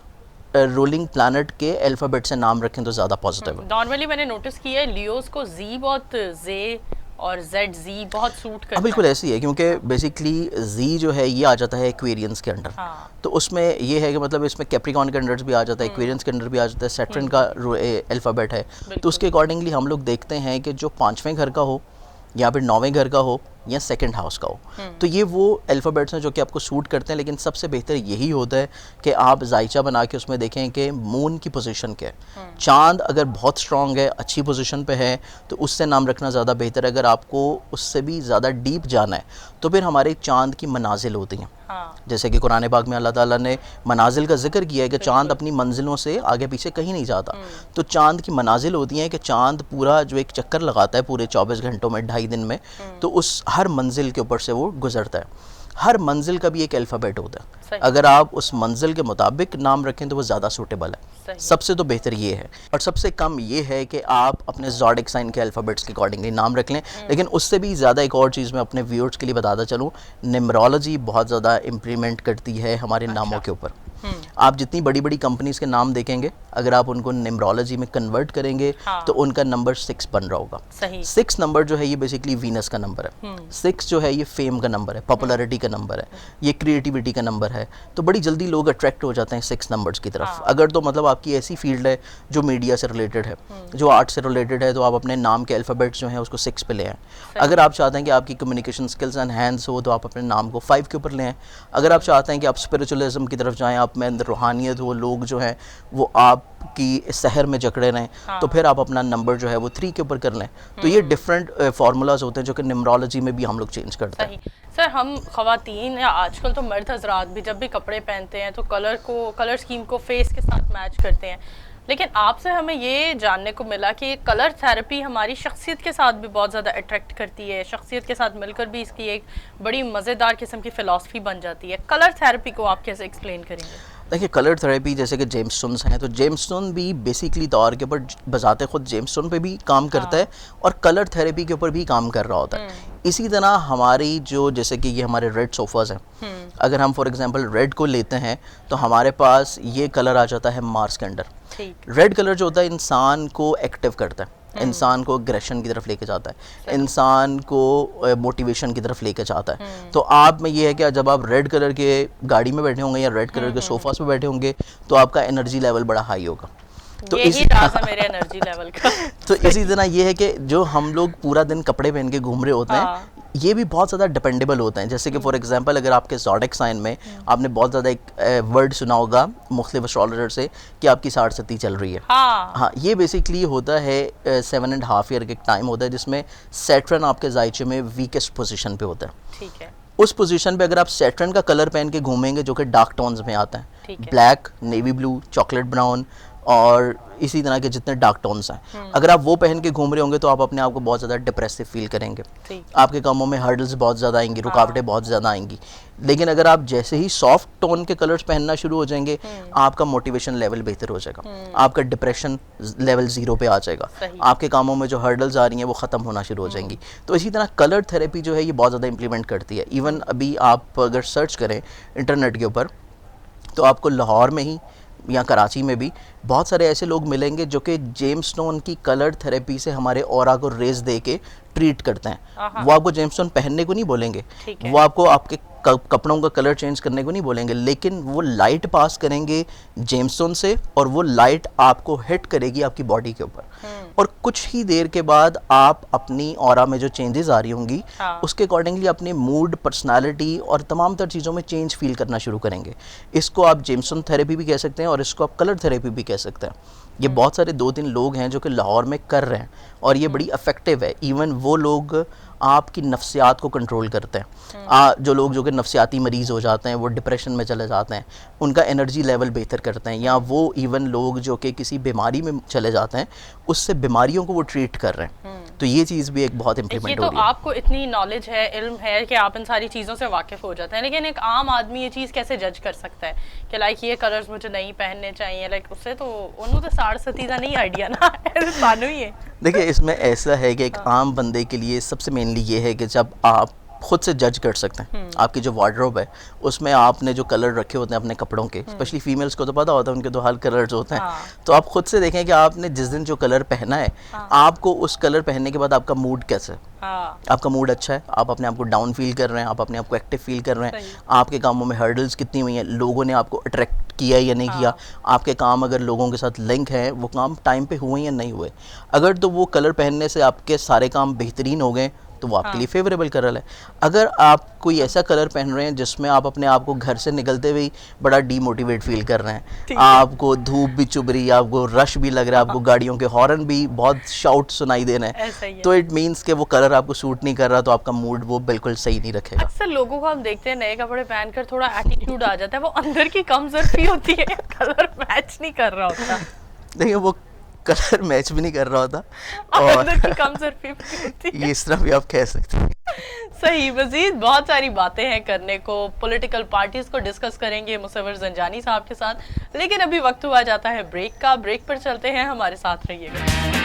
रूलिंग प्लैनेट के अल्फ़ाबेट से नाम रखें तो ज़्यादा पॉजिटिव है। नॉर्मली मैंने नोटिस किया है लियोस को जी बहुत जे और जेड जी बहुत सूट करता है। बिल्कुल ऐसी है, क्योंकि बेसिकली जी जो है ये आ जाता है एक्वेरियंस के अंडर। तो उसमें ये है कि मतलब इसमें कैप्रिकॉन के अंडर भी आ जाता है, एक्वेरियंस के अंडर भी आ जाता है, सैटर्न का अल्फ़ाबेट है। तो उसके अकॉर्डिंगली हम लोग देखते हैं कि जो 5वें घर का हो या फिर 9वें घर का हो या सेकंड हाउस का हो, तो ये वो अल्फ़ाबेट्स हैं जो कि आपको सूट करते हैं। लेकिन सबसे बेहतर यही होता है कि आप जायचा बना के उसमें देखें कि मून की पोजीशन क्या है। चांद अगर बहुत स्ट्रॉन्ग है, अच्छी पोजीशन पे है, तो उससे नाम रखना ज़्यादा बेहतर है। अगर आपको उससे भी ज़्यादा डीप जाना है तो फिर हमारे चांद की मनाजिल होती हैं। जैसे कि कुरान पाक में अल्लाह ताला ने मनाजिल का जिक्र किया है कि चांद अपनी मंजिलों से आगे पीछे कहीं नहीं जाता। तो चांद की मनाजिल होती हैं कि चांद पूरा जो एक चक्कर लगाता है पूरे 24 घंटों में, 2.5 दिन में, तो उस हर मंजिल के ऊपर से वो गुजरता है। हर मंजिल का भी एक अल्फ़ाबेट होता है। अगर आप उस मंजिल के मुताबिक नाम रखें तो वो ज़्यादा सूटेबल है। सबसे तो बेहतर ये है, और सबसे कम ये है कि आप अपने ज़ोडिक साइन के अल्फ़ाबेट्स के अकॉर्डिंगली नाम रख लें। लेकिन उससे भी ज़्यादा एक और चीज़ मैं अपने व्यूअर्स के लिए बताता चलूँ, न्यूमरोलॉजी बहुत ज़्यादा इम्प्लीमेंट करती है हमारे नामों के ऊपर। आप जितनी बड़ी बड़ी कंपनीज के नाम देखेंगे, अगर आप उनको न्यूमरोलॉजी में कन्वर्ट करेंगे तो उनका नंबर 6 बन रहा होगा। 6 नंबर जो है ये बेसिकली वीनस का नंबर है। 6 जो है ये फेम का नंबर है, पॉपुलैरिटी का नंबर है, ये क्रिएटिविटी का नंबर है। तो बड़ी जल्दी लोग अट्रैक्ट हो जाते हैं 6 नंबर्स की तरफ। अगर तो मतलब आपकी ऐसी फील्ड है जो मीडिया से रिलेटेड है, जो आर्ट से रिलेटेड है, तो आप अपने नाम के अल्फ़ाबेट्स जो हैं उसको 6 पे ले आएँ। अगर आप चाहते हैं कि आपकी कम्युनिकेशन स्किल्स एनहांस हो तो आप अपने नाम को 5 के ऊपर ले आएँ। अगर आप चाहते हैं कि आप स्पिरिचुअलिज्म की तरफ जाएँ, आप में अंदर रूहानियत हो, लोग जो हैं वो आपकी सहर में जकड़े रहें, तो फिर आप अपना नंबर जो है वो 3 के ऊपर कर लें। तो ये डिफरेंट फार्मूलाज होते हैं जो कि न्यूमरोलॉजी में भी हम लोग चेंज करते हैं। सर, हम ख़वातीन या आजकल तो मर्द हजरात भी जब भी कपड़े पहनते हैं तो कलर स्कीम को फेस के साथ मैच करते हैं, लेकिन आपसे हमें ये जानने को मिला कि कलर थेरेपी हमारी शख्सियत के साथ भी बहुत ज़्यादा अट्रैक्ट करती है, शख्सियत के साथ मिलकर भी इसकी एक बड़ी मज़ेदार किस्म की फ़िलासफ़ी बन जाती है। कलर थेरेपी को आप कैसे एक्सप्लेन करेंगे? देखिए, कलर थेरेपी जैसे कि जेमस्टोन्स हैं, तो जेमस्टोन भी बेसिकली तौर के ऊपर बजाते खुद जेमस्टोन पे भी काम करता है और कलर थेरेपी के ऊपर भी काम कर रहा होता है। इसी तरह हमारी जो जैसे कि ये हमारे रेड सोफ़ाज़ हैं, अगर हम फॉर एग्जांपल रेड को लेते हैं तो हमारे पास ये कलर आ जाता है मार्स के अंडर। रेड कलर जो होता है इंसान को एक्टिव करता है, इंसान को एग्रेशन की तरफ लेके जाता है, इंसान को मोटिवेशन की तरफ लेके जाता है। तो आप में ये है कि जब आप रेड कलर के गाड़ी में बैठे होंगे या रेड कलर के सोफास पे बैठे होंगे तो आपका एनर्जी लेवल बड़ा हाई होगा। तो यही राज है मेरे एनर्जी लेवल का। तो इसी तरह ये है कि जो हम लोग पूरा दिन कपड़े पहन के घूम रहे होते हैं, ये भी बहुत ज़्यादा डिपेंडेबल होते हैं। जैसे कि फॉर एग्जांपल अगर आपके ज़ोडिक साइन में आपने बहुत ज़्यादा एक वर्ड सुना होगा मुख्तलिफ एस्ट्रोलॉजर से कि आपकी 60 सती चल रही है। हाँ, ये बेसिकली होता है 7.5 ईयर के टाइम होता है जिसमें सैटर्न आपके जायचे में वीकेस्ट पोजीशन पे होता है। ठीक है, उस पोजीशन पे अगर आप सैटर्न का कलर पहन के घूमेंगे जो कि डार्क टोन्स में आता है, black, navy blue, chocolate brown और इसी तरह के जितने डार्क टोन्स हैं, अगर आप वो पहन के घूम रहे होंगे तो आप अपने आप को बहुत ज़्यादा डिप्रेसिव फील करेंगे, आपके कामों में हर्डल्स बहुत ज़्यादा आएंगी, रुकावटें बहुत ज़्यादा आएंगी। लेकिन अगर आप जैसे ही सॉफ्ट टोन के कलर्स पहनना शुरू हो जाएंगे, आपका मोटिवेशन लेवल बेहतर हो जाएगा, आपका डिप्रेशन लेवल 0 पे आ जाएगा, आपके कामों में जो हर्डल्स आ रही हैं वो ख़त्म होना शुरू हो जाएंगी। तो इसी तरह कलर थेरेपी जो है ये बहुत ज़्यादा इंप्लीमेंट करती है। इवन अभी आप अगर सर्च करें इंटरनेट के ऊपर तो आपको लाहौर में ही या कराची में भी बहुत सारे ऐसे लोग मिलेंगे जो कि जेमस्टोन की कलर थेरेपी से हमारे ऑरा को रेज दे के ट्रीट करते हैं। वो आपको जेमस्टोन पहनने को नहीं बोलेंगे, वो आपको आपके कपड़ों का कलर चेंज करने को नहीं बोलेंगे, लेकिन वो लाइट पास करेंगे जेमस्टोन से और वो लाइट आपको हिट करेगी आपकी बॉडी के ऊपर और कुछ ही देर के बाद आप अपनी ऑरा में जो चेंजेस आ रही होंगी उसके अकॉर्डिंगली अपने मूड, पर्सनालिटी और तमाम तर चीज़ों में चेंज फील करना शुरू करेंगे। इसको आप जेमस्टोन थेरेपी भी कह सकते हैं और इसको आप कलर थेरेपी भी कह सकते हैं। ये बहुत सारे 2-3 लोग हैं जो कि लाहौर में कर रहे हैं और ये बड़ी इफेक्टिव है। इवन वो लोग आपकी नफ्सियात को कंट्रोल करते हैं। जो लोग जो कि नफ्सियाती मरीज़ हो जाते हैं, वो डिप्रेशन में चले जाते हैं, उनका एनर्जी लेवल बेहतर करते हैं, या वो इवन लोग जो कि किसी बीमारी में चले जाते हैं उससे बीमारियों को वो ट्रीट कर रहे हैं। तो ये चीज़ भी एक बहुत इंप्लीमेंट हो रही है। आपको इतनी नॉलेज है, इल्म है कि आप इन सारी चीज़ों से वाकिफ़ हो जाते हैं, लेकिन एक आम आदमी ये चीज़ कैसे जज कर सकता है कि लाइक ये कलर्स मुझे नहीं पहनने चाहिए? लाइक उससे तो उन्होंने तो 60 सती का नहीं आइडिया ना मानो ही है। देखिए, इसमें ऐसा है कि एक आम बंदे के लिए सबसे मेनली ये है कि जब आप खुद से जज कर सकते हैं, आपकी जो वार्डरोब है उसमें आपने जो कलर रखे होते हैं अपने कपड़ों के, स्पेशली फीमेल्स को तो पता होता है उनके तो हर कलर्स होते हैं। तो आप खुद से देखें कि आपने जिस दिन जो कलर पहना है, आपको उस कलर पहनने के बाद आपका मूड कैसा है। आपका मूड अच्छा है, आप अपने आप को डाउन फील कर रहे हैं, आप अपने आप को एक्टिव फील कर रहे हैं, आपके कामों में हर्डल्स कितनी हुई हैं, लोगों ने आपको अट्रैक्ट किया या नहीं किया, आपके काम अगर लोगों के साथ लिंक है, वो काम टाइम पे हुए या नहीं हुए। अगर तो वो कलर पहनने से आपके सारे काम बेहतरीन हो गए तो वो आपके लिए फेवरेबल कलर है। अगर आप कोई ऐसा कलर पहन रहे हैं जिसमें आप अपने आप को घर से निकलते हुए बड़ा डीमोटिवेट फील कर रहे हैं, आपको धूप भी चुभ रही है, आपको रश भी लग रहा है, आपको गाड़ियों के हॉर्न भी बहुत शाउट सुनाई दे रहे हैं, तो इट मीन्स कि वो कलर आपको सूट नहीं कर रहा, तो आपका मूड वो बिल्कुल सही नहीं रखेगा। अक्सर लोगों को हम देखते हैं नए कपड़े पहनकर थोड़ा एटीट्यूड आ जाता है, वो अंदर की कमजोरी होती है, कलर मैच नहीं कर रहा होता। देखिए, वो कलर मैच भी नहीं कर रहा होता और ये इस तरह भी आप कह सकते हैं। सही। मजीद बहुत सारी बातें हैं करने को, पॉलिटिकल पार्टीज को डिस्कस करेंगे मुसव्विर ज़ंजानी साहब के साथ, लेकिन अभी वक्त हुआ जाता है ब्रेक का। ब्रेक पर चलते हैं, हमारे साथ रहिएगा।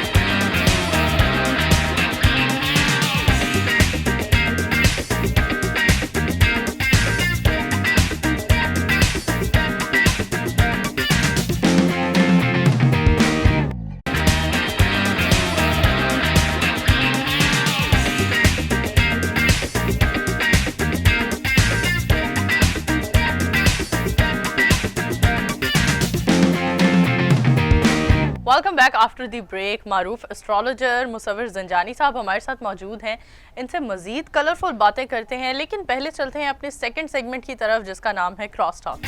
Welcome back after the break. मारूफ एस्ट्रोलॉजर मुसव्विर ज़ंजानी साहब हमारे साथ मौजूद हैं। इनसे मज़ीद कलरफुल बातें करते हैं, लेकिन पहले चलते हैं अपने सेकंड सेगमेंट की तरफ, जिसका नाम है क्रॉस टॉक।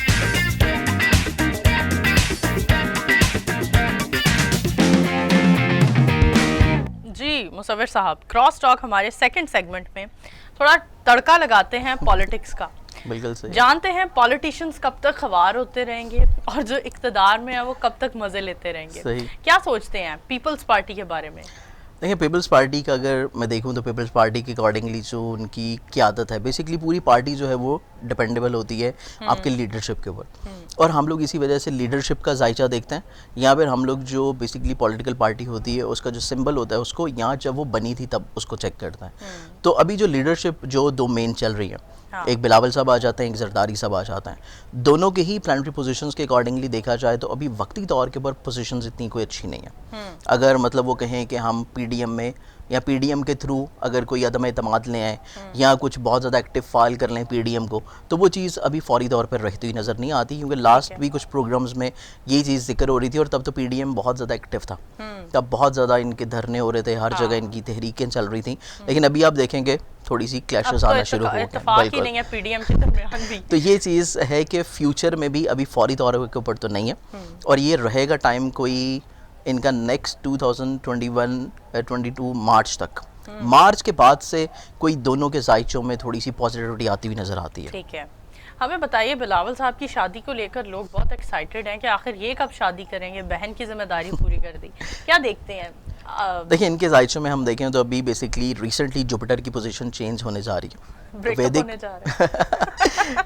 जी मुसव्विर साहब, क्रॉस टॉक हमारे सेकंड सेगमेंट में थोड़ा तड़का लगाते हैं पॉलिटिक्स का। बिल्कुल सही। जानते हैं पॉलिटिशियंस कब तक खवार होते रहेंगे और जो इक़्तिदार में है वो कब तक मजे लेते रहेंगे। सही। क्या सोचते हैं पीपल्स पार्टी के बारे में? देखिए, पीपल्स पार्टी का अगर मैं देखूं तो पीपल्स पार्टी के अकॉर्डिंगली जो उनकी क़यादत है, बेसिकली पूरी पार्टी जो है वो डिपेंडेबल होती है आपके लीडरशिप के ऊपर, और हम लोग इसी वजह से लीडरशिप का जायचा देखते हैं। यहाँ पर हम लोग जो बेसिकली पॉलिटिकल पार्टी होती है उसका जो सिंबल होता है उसको यहाँ जब वो बनी थी तब उसको चेक करते हैं। तो अभी जो लीडरशिप जो दो मेन चल रही है, एक बिलावल साहब आ जाते हैं, एक जरदारी साहब आ जाते हैं। दोनों के ही प्लानिटरी पोजीशंस के अकॉर्डिंगली देखा जाए तो अभी वक्ती तौर के ऊपर पोजीशंस इतनी कोई अच्छी नहीं है। अगर मतलब वो कहें कि हम पीडीएम में या पीडीएम के थ्रू अगर कोई अदम एतमाद ले आए या कुछ बहुत ज़्यादा एक्टिव फाइल कर लें पीडीएम को, तो वो चीज़ अभी फौरी तौर पर रहती हुई नज़र नहीं आती, क्योंकि लास्ट भी कुछ प्रोग्राम्स में ये चीज़ जिक्र हो रही थी और तब तो पीडीएम बहुत ज़्यादा एक्टिव था, तब बहुत ज़्यादा इनके धरने हो रहे थे, हर जगह इनकी तहरीकें चल रही थी। लेकिन अभी आप देखेंगे थोड़ी सी क्लैशेस आना शुरू हो गए। तो ये चीज़ है कि फ्यूचर में भी अभी फौरी तौर के ऊपर तो नहीं है, और ये रहेगा टाइम कोई इनका नेक्स्ट 2021-22 मार्च तक। मार्च के बाद से कोई दोनों के जायचों में थोड़ी सी पॉजिटिविटी आती हुई नजर आती है। ठीक है, हमें बताइए, बिलावल साहब की शादी को लेकर लोग बहुत एक्साइटेड हैं कि आखिर ये कब शादी करेंगे, बहन की जिम्मेदारी पूरी कर दी, क्या देखते हैं? देखिए, इनके जायचों में हम देखें तो अभी बेसिकली रिसेंटली जुपिटर की पोजीशन चेंज होने जा रही है। वैदिक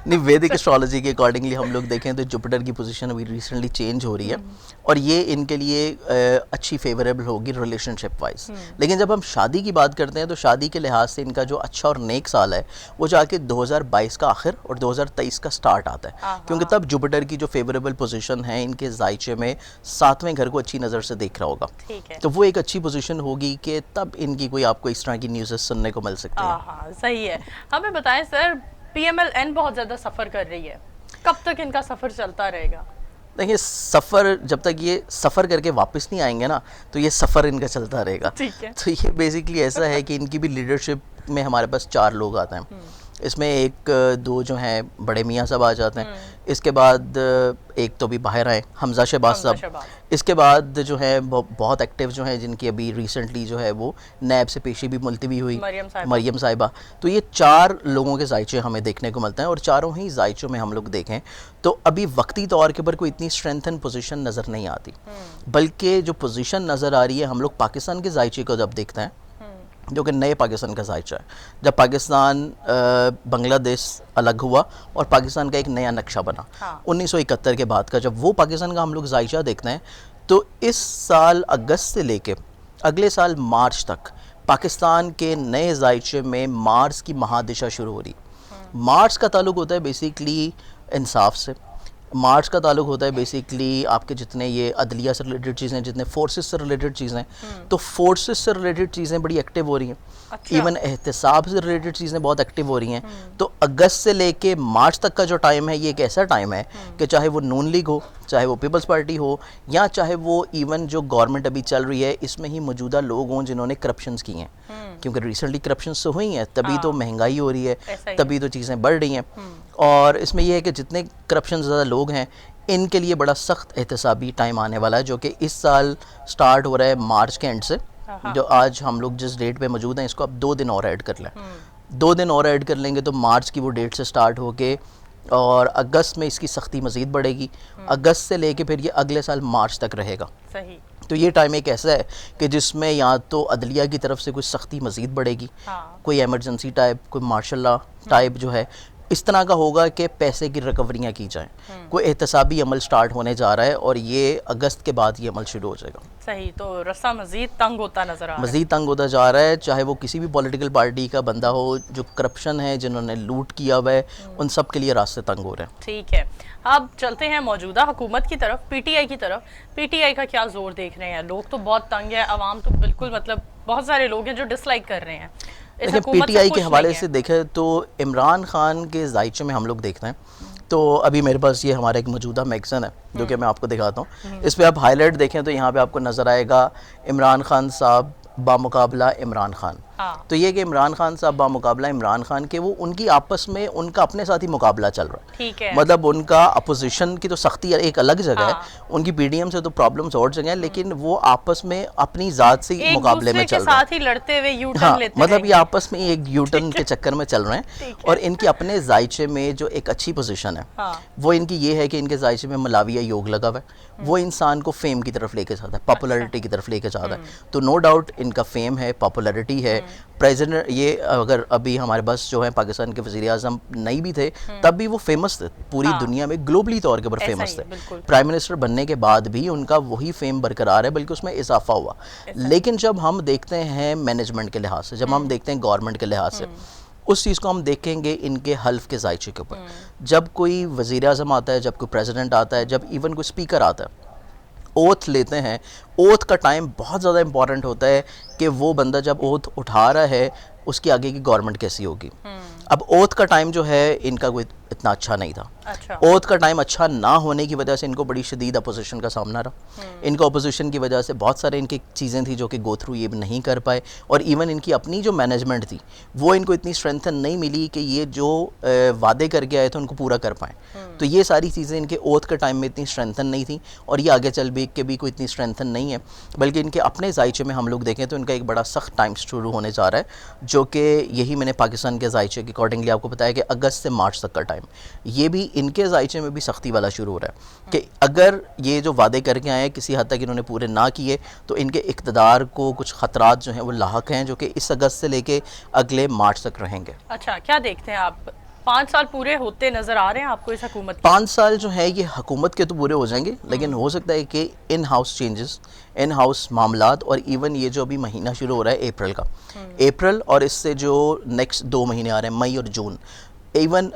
नहीं, वैदिक एस्ट्रोलॉजी के अकॉर्डिंगली हम लोग देखें तो जुपिटर की पोजीशन अभी रिसेंटली चेंज हो रही है, और ये इनके लिए अच्छी फेवरेबल होगी रिलेशनशिप वाइज। लेकिन जब हम शादी की बात करते हैं तो शादी के लिहाज से इनका जो अच्छा और नेक साल है वो जाके 2022 का आखिर और 2023 का स्टार्ट आता है, क्योंकि तब जुपिटर की जो फेवरेबल पोजीशन है इनके जायचे में 7वें घर को अच्छी नज़र से देख रहा होगा। तो वो एक अच्छी पोजीशन होगी कि तब इनकी कोई आपको इस तरह की न्यूज़ सुनने को मिल सकती है। सही है। हमें बताएं सर, पीएमएलएन बहुत ज़्यादा सफ़र कर रही है, कब तक इनका सफ़र चलता रहेगा? देखिए, सफ़र जब तक ये सफ़र करके वापस नहीं आएंगे ना, तो ये सफ़र इनका चलता रहेगा। ठीक है। तो ये बेसिकली ऐसा है कि इनकी भी लीडरशिप में हमारे पास 4 लोग आते हैं। इसमें एक दो जो हैं बड़े मियाँ साहब आ जाते हैं, इसके बाद एक तो भी बाहर आए हमजा शहबाज साहब, इसके बाद जो है बहुत एक्टिव जो है जिनकी अभी रिसेंटली जो है वो नैब से पेशी भी मुलतवी हुई, मरियम साहिबा। तो ये 4 लोगों के जायचे हमें देखने को मिलते हैं, और चारों ही जायचों में हम लोग देखें तो अभी वक्ती तौर के ऊपर कोई इतनी स्ट्रेंथन पोजीशन नज़र नहीं आती, बल्कि जो पोजीशन नज़र आ रही है हम लोग पाकिस्तान के जायचे को जब देखते हैं, जो कि नए पाकिस्तान का जायचा है, जब पाकिस्तान बांग्लादेश अलग हुआ और पाकिस्तान का एक नया नक्शा बना 1971 के बाद का, जब वो पाकिस्तान का हम लोग जायचा देखते हैं तो इस साल अगस्त से लेके अगले साल मार्च तक पाकिस्तान के नए जायचे में मार्स की महादिशा शुरू हो रही। मार्च का ताल्लुक होता है बेसिकली इंसाफ से, मार्च का ताल्लुक होता है बेसिकली आपके जितने ये अदलिया से रिलेटेड चीज़ें, जितने फोर्सेस से रिलेटेड चीज़ें, तो फोर्सेस से रिलेटेड चीज़ें बड़ी एक्टिव हो रही हैं। अच्छा। इवन एहतसाब से रिलेटेड चीज़ें बहुत एक्टिव हो रही हैं। तो अगस्त से लेके मार्च तक का जो टाइम है ये एक ऐसा टाइम है कि चाहे वो नून लीग हो, चाहे वो पीपल्स पार्टी हो, या चाहे वो इवन जो गवर्नमेंट अभी चल रही है इसमें ही मौजूदा लोग हों जिन्होंने करप्शंस की हैं, क्योंकि रिसेंटली करप्शंस तो हुई हैं, तभी तो महंगाई हो रही है, तभी तो चीज़ें बढ़ रही हैं। और इसमें यह है कि जितने करप्शन ज़्यादा लोग हैं इनके लिए बड़ा सख्त एहतसाबी टाइम आने वाला है, जो कि इस साल स्टार्ट हो रहा है मार्च के एंड से। जो आज हम लोग जिस डेट पे मौजूद हैं इसको अब 2 दिन और ऐड कर लें, 2 दिन और ऐड कर लेंगे तो मार्च की वो डेट से स्टार्ट होके और अगस्त में इसकी सख्ती मज़ीद बढ़ेगी, अगस्त से लेके फिर ये अगले साल मार्च तक रहेगा। सही। तो ये टाइम एक ऐसा है कि जिसमें या तो अदलिया की तरफ से कोई सख्ती मज़ीद बढ़ेगी, कोई एमरजेंसी टाइप, कोई मार्शल लॉ टाइप जो है इस तरह का होगा कि पैसे की रिकवरियाँ की जाएं, कोई एहतसाबी अमल स्टार्ट होने जा रहा है और ये अगस्त के बाद ये अमल शुरू हो जाएगा। सही। तो रास्ता मज़ीद तंग होता नजर आ रहा है, मज़ीद तंग होता जा रहा है, चाहे वो किसी भी पॉलिटिकल पार्टी का बंदा हो, जो करप्शन है, जिन्होंने लूट किया हुआ है, उन सब के लिए रास्ते तंग हो रहे हैं। ठीक है, अब चलते हैं मौजूदा हुकूमत की तरफ, पीटीआई की तरफ। पीटीआई का क्या जोर देख रहे हैं? लोग तो बहुत तंग है, अवाम तो बिल्कुल मतलब बहुत सारे लोग हैं जो डिसलाइक कर रहे हैं। देखिए, पीटीआई के हवाले से देखें तो इमरान खान के जायचे में हम लोग देखते हैं तो अभी मेरे पास ये हमारा एक मौजूदा मैगज़ीन है जो कि मैं आपको दिखाता हूँ। इस पर आप हाईलाइट देखें तो यहाँ पे आपको नज़र आएगा इमरान खान साहब बामुकाबला इमरान खान। हाँ। तो ये कि इमरान खान साहब बामुकाबला इमरान खान के वो उनकी आपस में उनका अपने साथ ही मुकाबला चल रहा है। ठीक है। मतलब उनका अपोजिशन की तो सख्ती एक अलग जगह हाँ। है, उनकी पीडीएम से तो प्रॉब्लम्स और जगह है, लेकिन वो आपस में अपनी ज़ात से मुकाबले में चल रहे हैं। साथ ही लड़ते हुए यू टर्न हाँ, लेते मतलब ये आपस में एक यू टर्न के चक्कर में चल रहे हैं। और इनके अपने जायचे में जो एक अच्छी पोजीशन है, वो इनकी ये है कि इनके जायचे में मलाविया योग लगा हुआ है, वो इंसान को फेम की तरफ लेके जाता है, पॉपुलैरिटी की तरफ लेके जाता है। तो नो डाउट इनका फेम है, पॉपुलैरिटी है। प्रेसिडेंट ये अगर अभी हमारे पास जो है पाकिस्तान के वज़ीर आज़म नहीं भी थे तब भी वो फेमस थे, पूरी दुनिया में ग्लोबली तौर के ऊपर फेमस थे। प्राइम मिनिस्टर बनने के बाद भी उनका वही फेम बरकरार है, बल्कि उसमें इजाफा हुआ। लेकिन जब हम देखते हैं मैनेजमेंट के लिहाज से, जब हम देखते हैं गवर्नमेंट के लिहाज से, उस चीज़ को हम देखेंगे इनके हल्फ के जायचे के ऊपर। जब कोई वज़ीर आज़म आता है, जब कोई प्रेसिडेंट आता है, जब इवन कोई स्पीकर आता है, ओथ लेते हैं, ओथ का टाइम बहुत ज़्यादा इंपॉर्टेंट होता है कि वो बंदा जब ओथ उठा रहा है उसकी आगे की गवर्नमेंट कैसी होगी। अब ओथ का टाइम जो है इनका कोई इतना अच्छा नहीं था। अच्छा। ओथ का टाइम अच्छा ना होने की वजह से इनको बड़ी शदीद अपोजिशन का सामना रहा। इनको अपोजिशन की वजह से बहुत सारे इनकी चीज़ें थी जो कि गो थ्रू ये भी नहीं कर पाए, और इवन इनकी अपनी जो मैनेजमेंट थी वो इनको इतनी स्ट्रेंथन नहीं मिली कि ये जो वादे करके आए थे उनको पूरा कर पाएँ। तो ये सारी चीज़ें इनके ओथ के टाइम में इतनी स्ट्रेंथन नहीं थी, और ये आगे चल के भी कोई इतनी स्ट्रेंथन नहीं है। बल्कि इनके अपने जायचे में हम लोग देखें तो इनका एक बड़ा सख्त टाइम शुरू होने जा रहा है, जो कि यही मैंने पाकिस्तान के जायचे के अकॉर्डिंगली आपको बताया कि अगस्त से मार्च तक का टाइम, ये भी इनके जायचे में भी सख्ती वाला शुरू हो रहा है कि अगर ये जो वादे करके आए किसी हद तक इन्होंने पूरे ना किए तो इनके इक़्तिदार को कुछ ख़तरात जो हैं वो लाहक हैं, जो कि इस अगस्त से लेके अगले मार्च तक रहेंगे। अच्छा, क्या देखते हैं आप? 5 साल पूरे होते नज़र आ रहे हैं आपको इस हुकूमत? 5 साल जो है ये हुकूमत के तो पूरे हो जाएंगे, लेकिन हो सकता है कि in house changes, in house मामलात, और इवन ये जो अभी महीना शुरू हो रहा है अप्रैल का, अप्रैल और इससे जो नेक्स्ट 2 महीने आ रहे हैं मई और जून, इवन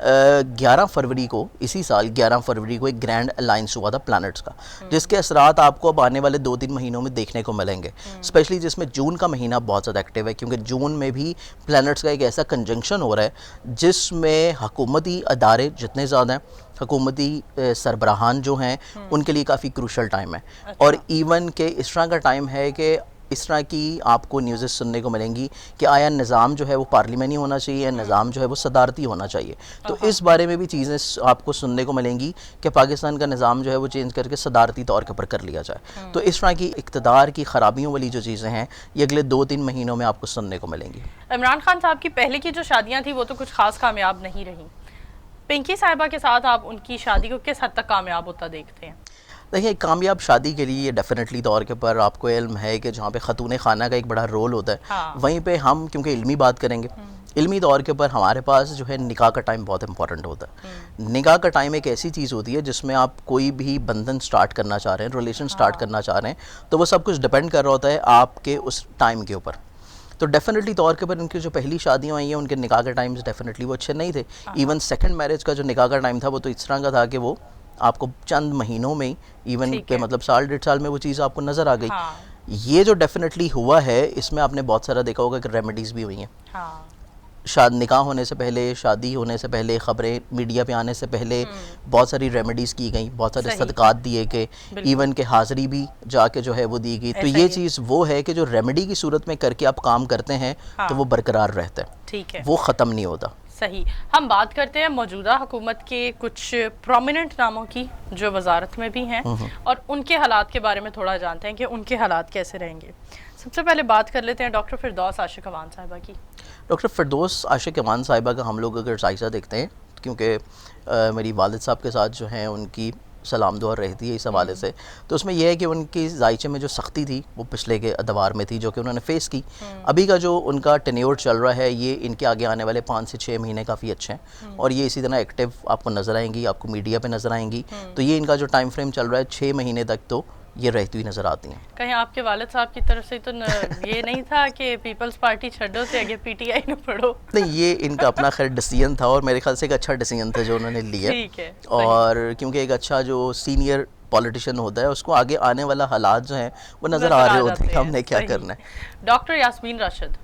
11 फरवरी को, इसी साल 11 फरवरी को एक ग्रैंड अलायंस हुआ था प्लैनेट्स का, जिसके असरात आपको अब आने वाले 2-3 महीनों में देखने को मिलेंगे। स्पेशली जिसमें जून का महीना बहुत ज़्यादा एक्टिव है, क्योंकि जून में भी प्लैनेट्स का एक ऐसा कंजंक्शन हो रहा है जिसमें हुकूमती अदारे जितने ज़्यादा हैं, हुकूमती सरबराहान जो हैं, उनके लिए काफ़ी क्रूशल टाइम है। और इवन के इस तरह का टाइम है कि इस तरह की आपको न्यूज़ेस सुनने को मिलेंगी कि आया निज़ाम जो है वो पार्लियामेंटी होना चाहिए या निज़ाम जो है वो सदारती होना चाहिए। तो इस बारे में भी चीज़ें आपको सुनने को मिलेंगी कि पाकिस्तान का निज़ाम जो है वो चेंज करके सदारती तौर के ऊपर कर लिया जाए। तो इस तरह की इक़्तिदार की ख़राबियों वाली जो चीज़ें हैं ये अगले 2-3 महीनों में आपको सुनने को मिलेंगी। इमरान खान साहब की पहले की जो शादियाँ थी वो तो कुछ खास कामयाब नहीं रही। पिंकी साहिबा के साथ आप उनकी शादी को किस हद तक कामयाब होता देखते हैं? देखिए, कामयाब शादी के लिए डेफिनेटली तौर के ऊपर आपको इल्म है कि जहाँ पे ख़तून खाना का एक बड़ा रोल होता है। हाँ। वहीं पे हम क्योंकि इल्मी बात करेंगे, इल्मी तौर के ऊपर हमारे पास जो है निकाह का टाइम बहुत इंपॉर्टेंट होता है। निकाह का टाइम एक ऐसी चीज़ होती है जिसमें आप कोई भी बंधन स्टार्ट करना चाह रहे हैं, रिलेशन स्टार्ट करना चाह रहे हैं, तो वो सब कुछ डिपेंड कर रहा होता है आपके उस टाइम के ऊपर। तो डेफिनेटली तौर के ऊपर उनकी जो पहली शादियाँ आई हैं उनके निकाह के टाइम्स डेफिनेटली वो अच्छे नहीं थे। इवन सेकंड मैरिज का जो निकाह का टाइम था वो तो इस तरह का था कि वो आपको चंद महीनों में, इवन पे मतलब 1.5 साल में वो चीज़ आपको नज़र आ गई। हाँ। ये जो डेफिनेटली हुआ है इसमें आपने बहुत सारा देखा होगा कि रेमेडीज़ भी हुई हैं। हाँ। निकाह होने से पहले, शादी होने से पहले, ख़बरें मीडिया पे आने से पहले बहुत सारी रेमेडीज़ की गई, बहुत सारे सदक़ात दिए गए, इवन के हाज़री भी जाके जो है वो दी गई। तो ये चीज़ वो है कि जो रेमेडी की सूरत में करके आप काम करते हैं तो वो बरकरार रहता है, ठीक है, वो ख़त्म नहीं होता। सही। हम बात करते हैं मौजूदा हुकूमत के कुछ प्रोमिनेंट नामों की जो वजारत में भी हैं और उनके हालात के बारे में थोड़ा जानते हैं कि उनके हालात कैसे रहेंगे। सबसे पहले बात कर लेते हैं डॉक्टर फिरदौस आशिक अवान साहिबा की। डॉक्टर फिरदौस आशिक अवान साहिबा का हम लोग अगर जायज़ा देखते हैं, क्योंकि मेरी वालिद साहब के साथ जो हैं उनकी सलाम दुआ रहती है इस हवाले से, तो उसमें यह है कि उनकी जायचे में जो सख्ती थी वो पिछले के अदवार में थी जो कि उन्होंने फेस की। अभी का जो उनका टेन्योर चल रहा है ये इनके आगे आने वाले 5 से 6 महीने काफ़ी अच्छे हैं और ये इसी तरह एक्टिव आपको नज़र आएंगी, आपको मीडिया पे नज़र आएंगी। तो ये इनका जो टाइम फ्रेम चल रहा है 6 महीने तक तो ये रहती हुई नज़र आती हैं। कहीं आपके वालिद साहब की तरफ से तो ये नहीं था कि पीपल्स पार्टी छोड़ो से आगे पीटीआई न पढ़ो? नहीं, ये इनका अपना खैर डिसीजन था और मेरे ख्याल से एक अच्छा डिसीजन था जो उन्होंने लिया। ठीक है। और क्योंकि एक अच्छा जो सीनियर पॉलिटिशियन होता है उसको आगे आने वाला हालात जो हैं वो नज़र आ रहे होते हैं, हमने क्या करना है। डॉक्टर यास्मीन राशिद।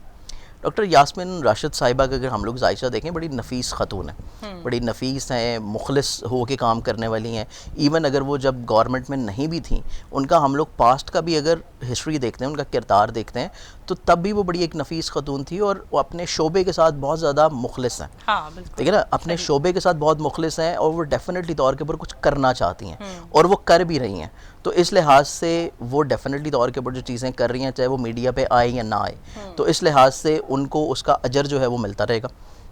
डॉक्टर यास्मीन राशिद साहिबा का अगर हम लोग जायशा देखें, बड़ी नफीस ख़तून है, बड़ी नफीस हैं, मुखलिस हो के काम करने वाली हैं। इवन अगर वो जब गवर्नमेंट में नहीं भी थी, उनका हम लोग पास्ट का भी अगर हिस्ट्री देखते हैं, उनका किरदार देखते हैं, तो तब भी वो बड़ी एक नफीस ख़तून थी और वो अपने शोबे के साथ बहुत ज़्यादा मुखलिस हैं। हाँ, ठीक है ना, अपने शोबे के साथ बहुत मुखलिस हैं और वो डेफिनेटली तौर के ऊपर कुछ करना चाहती हैं और वो कर भी रही हैं। तो इस लिहाज से वो डेफिनेटली तौर के ऊपर जो चीज़ें कर रही हैं, चाहे वो मीडिया पे आए या ना आए, तो इस लिहाज से उनको उसका अजर जो है वो मिलता रहेगा।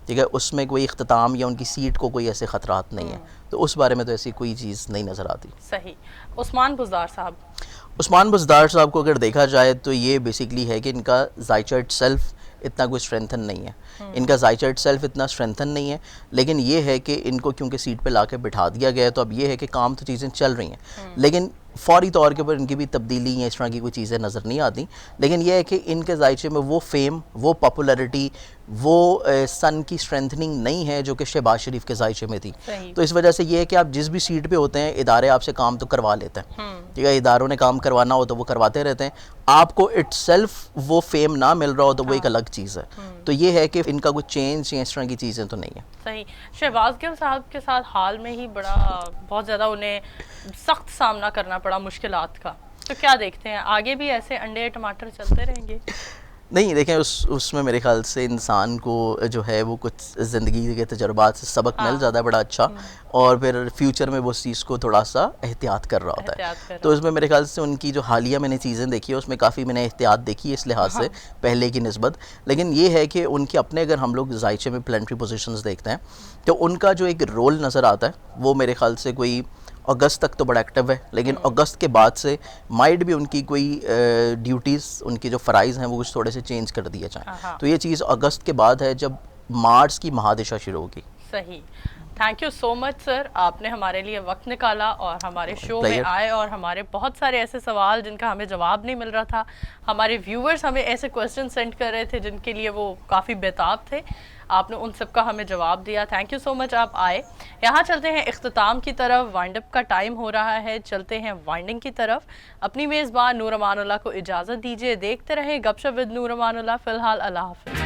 ठीक है, उसमें कोई इख्तिताम या उनकी सीट को कोई ऐसे ख़तरात नहीं है, तो उस बारे में तो ऐसी कोई चीज़ नहीं नज़र आती। सही। उस्मान बुज़दार साहब, उस्मान बुज़दार साहब को अगर देखा जाए तो ये बेसिकली है कि इनका जायचा इटसेल्फ इतना कोई स्ट्रेंथन नहीं है, इनका जायचा इटसेल्फ इतना स्ट्रेंथन नहीं है, लेकिन ये है कि इनको क्योंकि सीट पे लाके बिठा दिया गया है, तो अब ये है कि काम तो चीज़ें चल रही हैं, लेकिन फौरी तौर के ऊपर इनकी भी तब्दीली या इस तरह की कोई चीज़ें नज़र नहीं आती। लेकिन यह है कि इनके जायचे में वो फेम, वो पॉपुलैरिटी, वो सन की स्ट्रेंथनिंग नहीं है जो कि शहबाज शरीफ के जायचे में थी। तो इस वजह से ये है कि आप जिस भी सीट पे होते हैं, इदारे आपसे काम तो करवा लेते हैं। ठीक है, इदारों ने काम करवाना हो तो वो करवाते रहते हैं, आपको इटसेल्फ वो फेम ना मिल रहा हो तो वो एक अलग चीज़ है। तो ये है कि इनका कोई चेंज या इस तरह की चीज़ें तो नहीं है। सही। शहबाज गिल साहब के साथ हाल में ही बहुत ज़्यादा उन्हें सख्त सामना करना पड़ा मुश्किलात का, तो क्या देखते हैं आगे भी ऐसे अंडे टमाटर चलते रहेंगे? नहीं, देखें उसमें मेरे ख्याल से इंसान को जो है वो कुछ ज़िंदगी के तजुर्बात से सबक मिल जाता है बड़ा अच्छा, और फिर फ्यूचर में वो उस चीज़ को थोड़ा सा एहतियात कर रहा होता है। तो उसमें मेरे ख्याल से उनकी जो हालिया मैंने चीज़ें देखी है उसमें काफ़ी मैंने एहतियात देखी है इस लिहाज से पहले की निस्बत। लेकिन ये है कि उनके अपने अगर हम लोग जायचे में प्लेंट्री पोजीशंस देखते हैं तो उनका जो एक रोल नज़र आता है वो मेरे ख्याल से कोई अगस्त तक तो बड़ा एक्टिव है, लेकिन अगस्त के बाद से माइट भी उनकी कोई ड्यूटीज़, उनके जो फ़राइज़ हैं वो कुछ थोड़े से चेंज कर दिए जाएँ। तो ये चीज़ अगस्त के बाद है जब मार्च की महादिशा शुरू होगी। सही। Thank you so much sir, आपने हमारे लिए वक्त निकाला और हमारे शो में आए और हमारे बहुत सारे ऐसे सवाल जिनका हमें जवाब नहीं मिल रहा था, हमारे व्यूअर्स हमें ऐसे क्वेश्चन सेंड कर रहे थे जिनके लिए वो काफ़ी बेताब थे, आपने उन सब का हमें जवाब दिया। थैंक यू सो मच, आप आए। यहाँ चलते हैं इख्तिताम की तरफ, वाइंड अप का टाइम हो रहा है, चलते हैं वाइंडिंग की तरफ। अपनी मेज़बान नूर अमानुल्लाह को इजाज़त दीजिए, देखते रहें गपशप विद नूर अमानुल्लाह। फ़िलहाल अल्लाह हाफ़िज़।